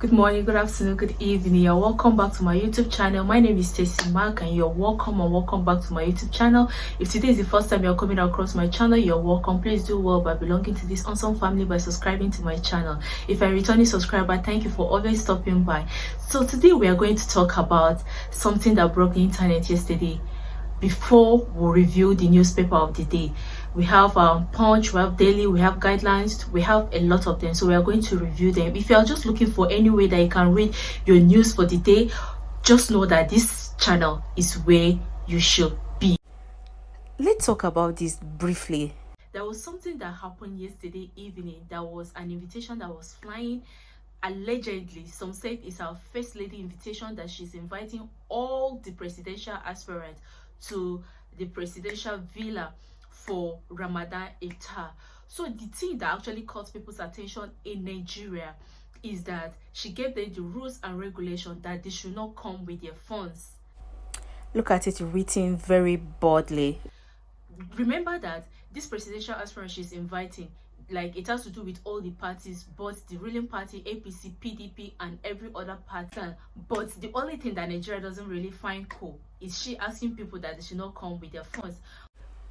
Good morning, good afternoon, good evening. You're welcome back to my YouTube channel. My name is Stacy Mark and you're welcome back to my YouTube channel. If today is the first time you're coming across my channel, you're welcome. Please do well by belonging to this awesome family by subscribing to my channel. If you're a returning subscriber, thank you for always stopping by. So today we are going to talk about something that broke the internet yesterday. Before we review the newspaper of the day, we have Punch, we have Daily, we have Guidelines, we have a lot of them, so we are going to review them. If you are just looking for any way that you can read your news for the day, just know that this channel is where you should be. Let's talk about this briefly. There was something that happened yesterday evening. There was an invitation that was flying. Allegedly, some said it's our First Lady invitation that she's inviting all the presidential aspirants to the presidential villa for Ramadan iftar. So the thing that actually caught people's attention in Nigeria is that she gave them the rules and regulations that they should not come with their funds. Look at it written very boldly. Remember that this presidential aspirant she's inviting, like, it has to do with all the parties, but the ruling party, APC, PDP, and every other party. But the only thing that Nigeria doesn't really find cool is she asking people that they should not come with their funds.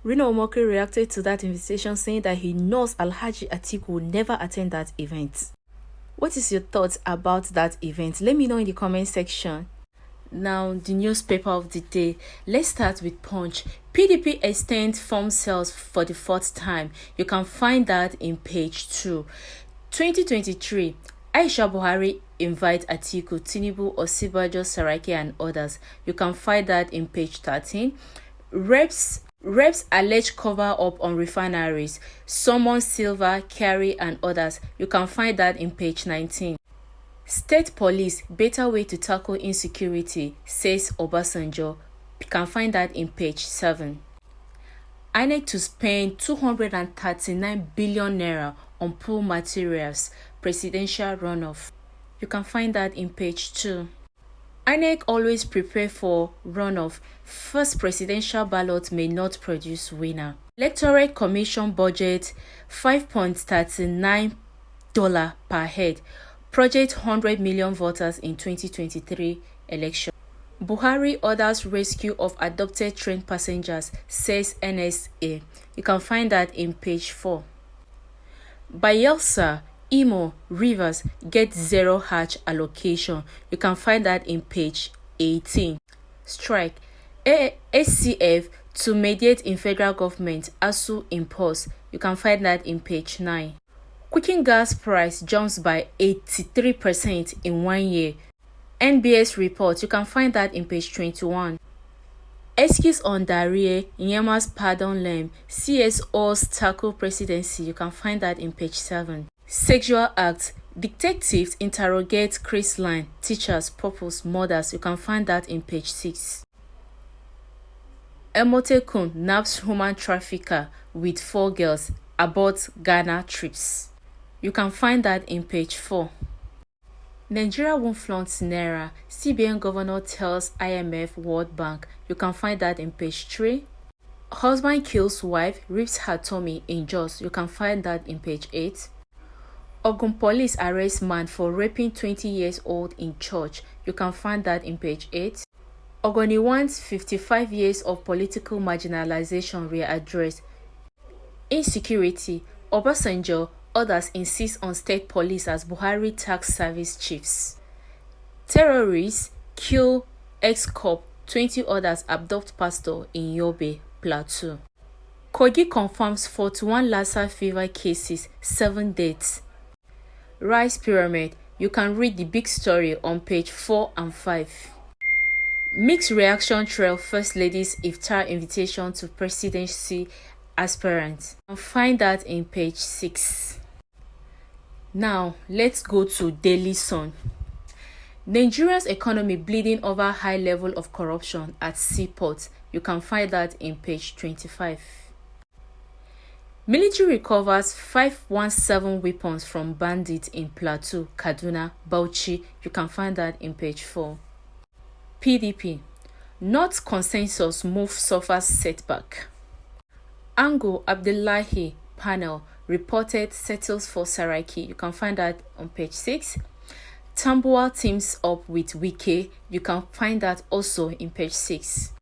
Rino Omokri reacted to that invitation, saying that he knows Alhaji Atiku will never attend that event. What is your thoughts about that event? Let me know in the comment section. Now, the newspaper of the day. Let's start with Punch. PDP extends form sales for the fourth time. You can find that in page 2. 2023. Aisha Buhari invite Atiku, Tinubu, osinbanjo, Saraki and others. You can find that in page 13. Reps allege cover up on refineries. Summon Silva, Carey and others. You can find that in page 19. State police, better way to tackle insecurity, says Obasanjo. You can find that in page 7. INEC to spend 239 billion naira on pool materials, presidential runoff. You can find that in page 2. INEC always prepare for runoff. First presidential ballot may not produce winner. Electoral Commission budget $5.39 per head. Project 100 million voters in 2023 election. Buhari orders rescue of adopted train passengers, says NSA. You can find that in page 4. Bayelsa, Imo, Rivers get zero hatch allocation. You can find that in page 18. Strike. SCF to mediate in federal government, ASU impulse. You can find that in page 9. Cooking gas price jumps by 83% in 1 year. NBS report, you can find that in page 21. Excuse on diarrhea, Nyema's pardon lem, CSO's tackle presidency, you can find that in page 7. Sexual acts, detectives interrogate Chris Line, teachers, pupils, mothers, you can find that in page 6. Emotekun naps human trafficker with 4 girls, abort Ghana trips. You can find that in page 4. Nigeria won't flaunt Naira. CBN governor tells IMF World Bank. You can find that in page 3. Husband kills wife, rips her tummy in Jos. You can find that in page 8. Ogun police arrest man for raping 20 years old in church. You can find that in page 8. Ogoni wants 55 years of political marginalization readdressed. Insecurity. Obasanjo, others insist on state police as Buhari tax service chiefs. Terrorists kill ex-cop, 20 others abduct pastor in Yobe, Plateau. Kogi confirms 41 Lassa fever cases, 7 deaths. Rice pyramid. You can read the big story on page 4 and 5. Mixed reaction trail First Lady's iftar invitation to presidency aspirants. You can find that in page 6. Now, let's go to Daily Sun. Nigeria's economy bleeding over high level of corruption at seaports. You can find that in page 25. Military recovers 517 weapons from bandits in Plateau, Kaduna, Bauchi. You can find that in page 4. PDP. Not consensus move suffers setback. Ango Abdullahi panel reported settles for Saraki. You can find that on page 6. Tambuwal teams up with Wike. You can find that also in page 6.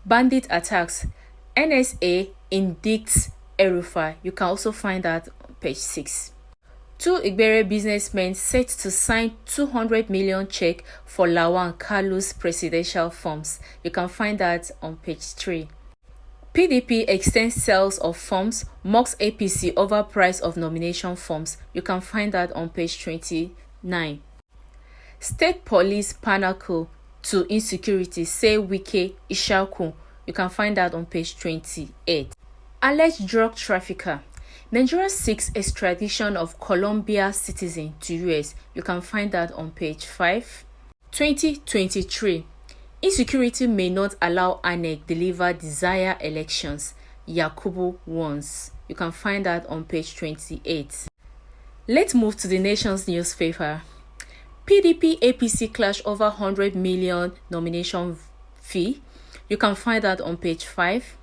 Bandit attacks. NSA indicts El-Rufai. You can also find that on page 6. 2 Igbere businessmen set to sign 200 million check for Lawan Kalu's presidential forms. You can find that on page 3. PDP extends sales of forms, mocks APC over price of nomination forms. You can find that on page 29. State police panacle to insecurity, say Wike Ishaku. You can find that on page 28. Alleged drug trafficker. Nigeria seeks extradition of Colombia citizen to US. You can find that on page 5. 2023. Insecurity may not allow INEC deliver desired elections. Yakubu warns. You can find that on page 28. Let's move to the nation's newspaper. PDP APC clash over 100 million nomination fee. You can find that on page 5.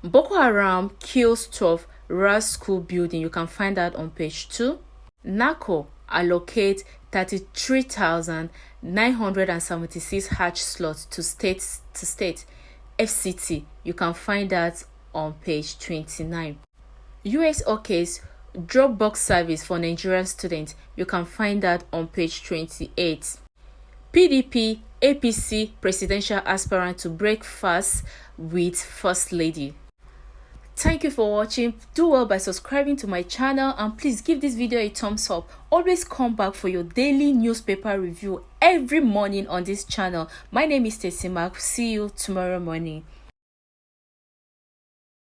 Boko Haram kills 12 Ras school building. You can find that on page 2. NACO allocate 33,976 hatch slots to state FCT. You can find that on page 29. US OKs Dropbox service for Nigerian students. You can find that on page 28. PDP APC presidential aspirant to break fast with First Lady. Thank you for watching. Do well by subscribing to my channel, and please give this video a thumbs up. Always come back for your daily newspaper review every morning on this channel. My name is Stacey Mark. See you tomorrow morning.